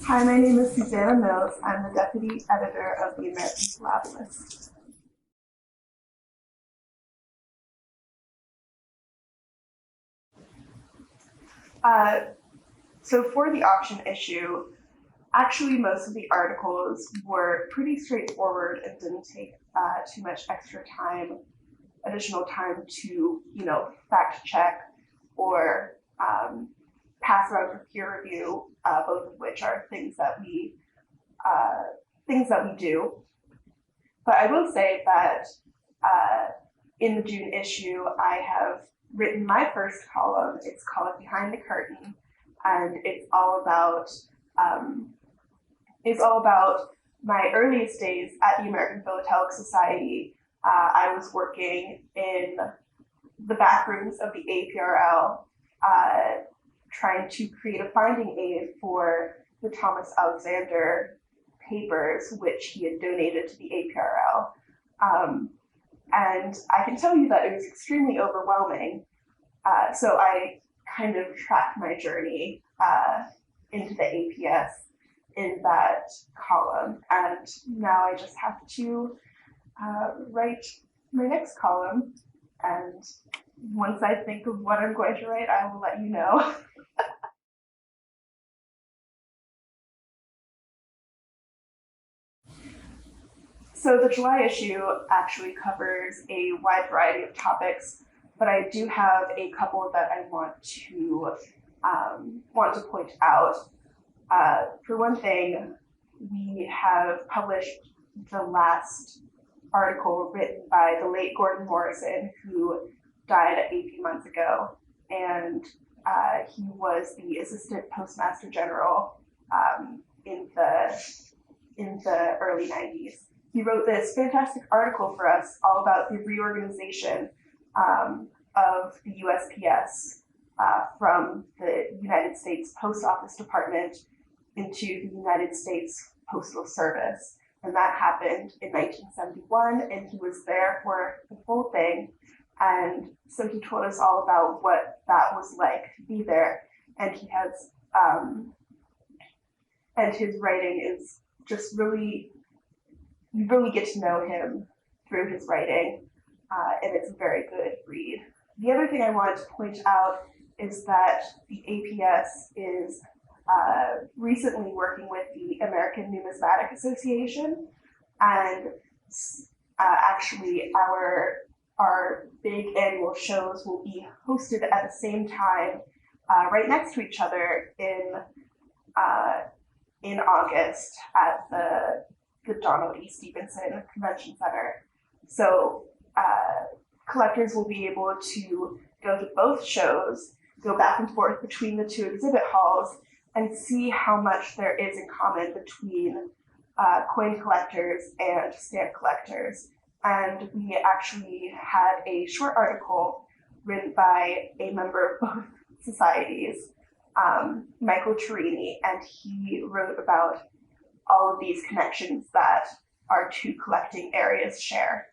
Hi, my name is Susanna Mills. I'm the Deputy Editor of the American Philatelist. So for the auction issue, actually most of the articles were pretty straightforward and didn't take too much additional time to, fact check or pass around for peer review, both of which are things that we do. But I will say that in the June issue, I have written my first column. It's called Behind the Curtain, and it's all about my earliest days at the American Philatelic Society. I was working in the back rooms of the APRL, trying to create a finding aid for the Thomas Alexander papers, which he had donated to the APRL. And I can tell you that it was extremely overwhelming. So I kind of tracked my journey into the APS in that column. And now I just have to write my next column. And once I think of what I'm going to write, I will let you know. So the July issue actually covers a wide variety of topics, but I do have a couple that I want to point out. For one thing, we have published the last article written by the late Gordon Morrison, who died 18 months ago, and he was the Assistant Postmaster General in the early 90s. He wrote this fantastic article for us all about the reorganization of the USPS from the United States Post Office Department into the United States Postal Service. And that happened in 1971, and he was there for the whole thing. And so he told us all about what that was like to be there. And he has, and his writing is just really, you really get to know him through his writing, and it's a very good read. The other thing I wanted to point out is that the APS is recently working with the American Numismatic Association, and actually our big annual shows will be hosted at the same time, right next to each other in August at the Donald E. Stevenson Convention Center. So collectors will be able to go to both shows, go back and forth between the two exhibit halls, and see how much there is in common between coin collectors and stamp collectors. And we actually had a short article written by a member of both societies, Michael Turini, and he wrote about all of these connections that our two collecting areas share.